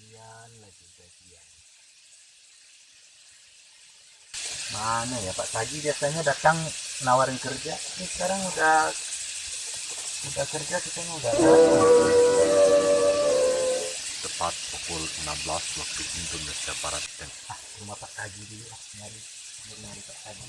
gajian lagi gajian. Mana ya Pak Tagi biasanya datang nawarin kerja. Ini sekarang udah kerja kitanya udah ada. Tepat pukul 16 waktu Indonesia Barat dan Rumah Pak Tagi dulu nyari Pak Tagi.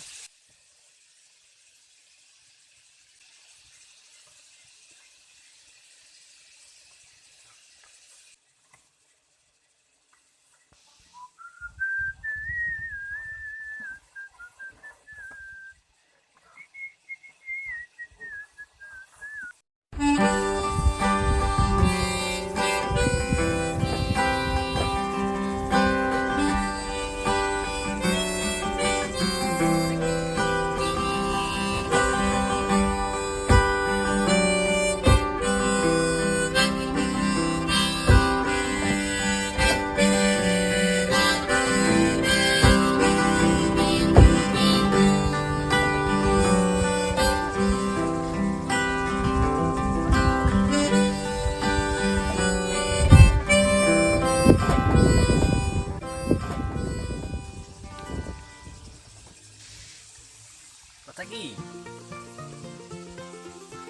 Pak Sagi.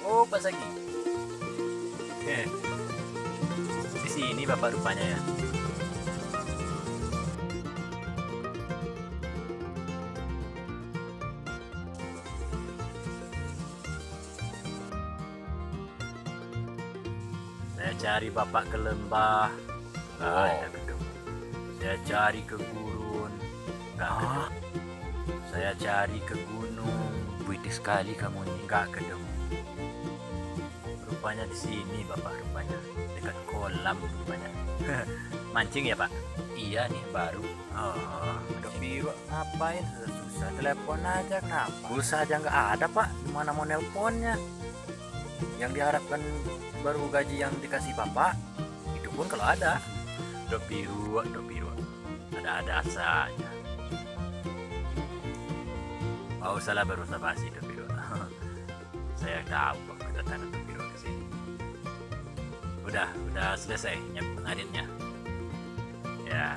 Oh, Pak Sagi. Di sini Bapak rupanya ya. Saya cari Bapak ke lembah, nggak ada ketemu. Saya cari ke gurun, nggak ketemu. Saya cari ke gunung, putih sekali kamu ini, nggak ketemu. Rupanya di sini Bapak, rupanya dekat kolam rupanya. Mancing ya Pak? Iya nih baru. Oh, udah biru. Ngapain susah telepon aja kenapa? Pulsa aja nggak ada Pak. Gimana mau nelponnya? Yang diharapkan baru gaji yang dikasih Bapak, itu pun kalau ada. Udah biru. Ada saja. Oh, salah baru basi Topiro. Saya tahu Pak kedatangan Topiro ke sini. Udah selesai pengaditnya. Ya.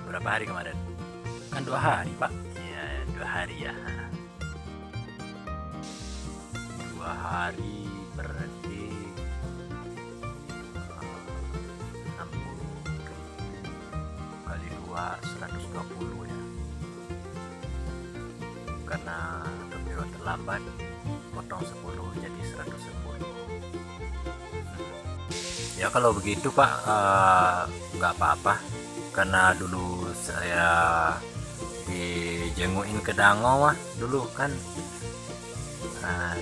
Berapa hari kemarin? Kan 2 hari Pak. Ya, 2 hari ya. 2 hari berarti 60 kali 2 120 ya. Karena Topiro terlambat, potong 10 jadi 110. Ya kalau begitu Pak, nggak apa-apa, karena dulu saya dijenguin ke Danau dulu kan.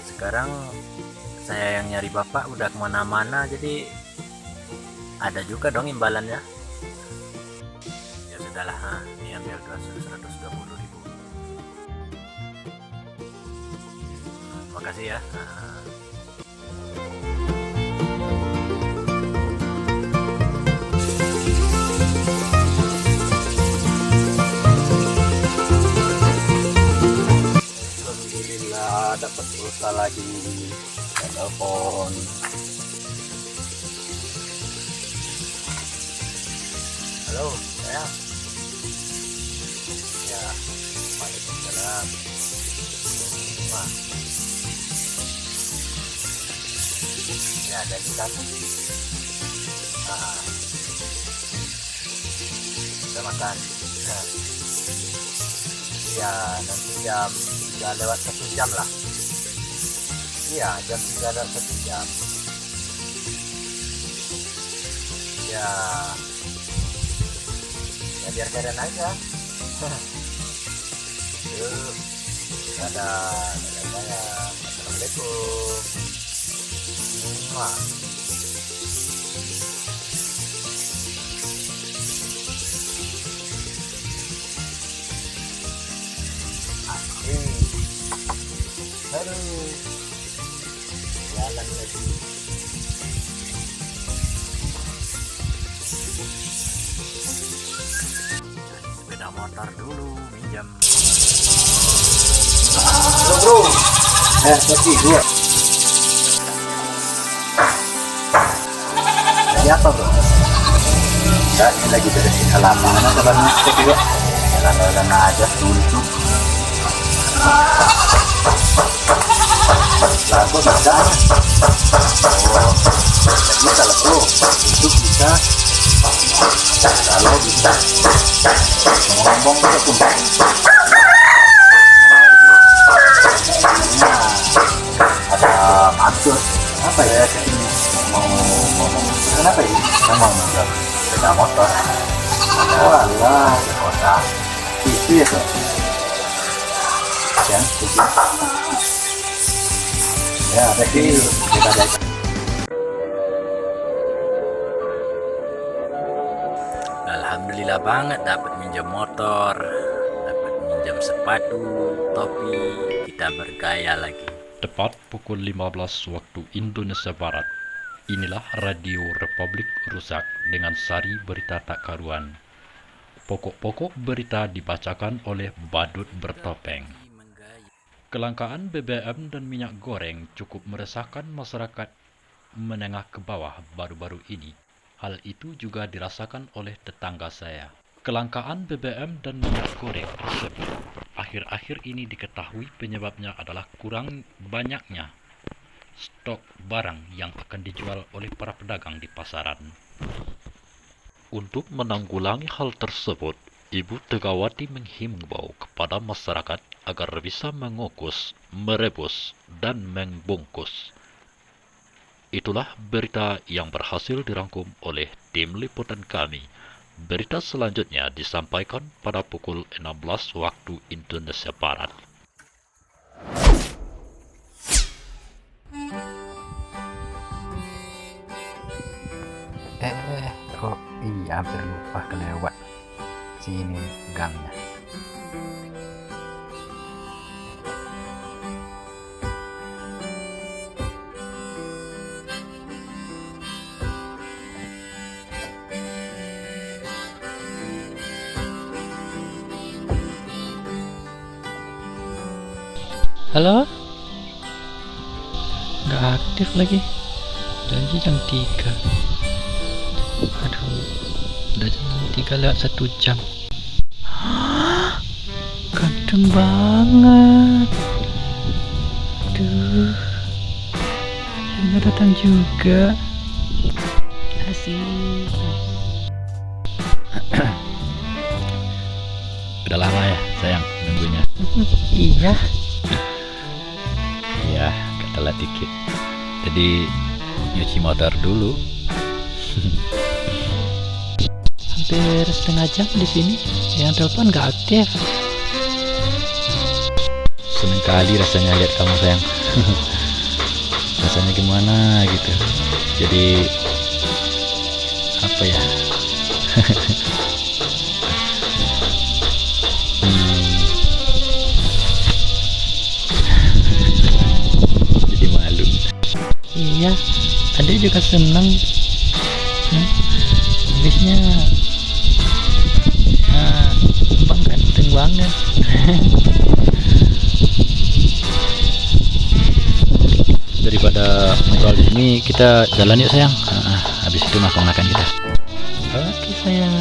Sekarang saya yang nyari Bapak udah kemana-mana, jadi ada juga dong imbalannya. Ya sudahlah, ini ambil 120.000. Makasih ya. Alhamdulillah dapat pulsa lagi. Telepon. Halo, saya. Ya, Waalaikumsalam. Wah. Ya, ada di sana. Udah makan. Ya, nanti jam 3 lewat 1 jam lah. Iya, jam 3 lewat 1 jam. Ya biar keadaan aja. Yuk, dadah saya. Assalamualaikum. Wah. Aduh, jalan lagi. Sepeda motor dulu minjam. Bro, tapi gua. Jadi apa bro? Enggak, ini lagi beresin halaman ada banyak juga. Jalan-jalan aja suntuk. Lagu bisa. Oh, jadi kalau tuh untuk bisa. Kalau bisa. Ngomong juga tuh. Ada maksud apa ya ini mau ngomong kenapa ya ngomong sepeda motor walah kota itu ya tuh yang ya ada sih kita ada. Alhamdulillah banget dapat minjem motor, dapat minjem sepatu, topi, kita bergaya lagi. Tepat pukul 15 waktu Indonesia Barat. Inilah Radio Republik Rusak dengan sari berita tak karuan. Pokok-pokok berita dibacakan oleh Badut Bertopeng. Kelangkaan BBM dan minyak goreng cukup meresahkan masyarakat menengah ke bawah baru-baru ini. Hal itu juga dirasakan oleh tetangga saya. Kelangkaan BBM dan minyak goreng tersebut akhir-akhir ini diketahui penyebabnya adalah kurang banyaknya stok barang yang akan dijual oleh para pedagang di pasaran. Untuk menanggulangi hal tersebut, Ibu Tegawati menghimbau kepada masyarakat agar bisa mengukus, merebus, dan membungkus. Itulah berita yang berhasil dirangkum oleh tim liputan kami. Berita selanjutnya disampaikan pada pukul 16 waktu Indonesia Barat. Oh iya hampir lupa kelewat sini gangnya. Halo? Nggak aktif lagi. Janji jam 3. Aduh, udah jam 3 lewat 1 jam. Ganteng banget. Aduh, udah datang juga. Asik. Udah lama ya sayang nunggunya. Iya. Ya, agak telat dikit. Jadi nyuci motor dulu. Hampir setengah jam di sini. Yang telepon nggak aktif. Seneng kali rasanya lihat kamu sayang. Rasanya gimana gitu. Jadi apa ya? Jadi malu. Iya, adik juga seneng. Habisnya abang ganteng banget. Daripada ngobrol di sini, kita jalan yuk sayang. Habis itu makan kita. Oke sayang.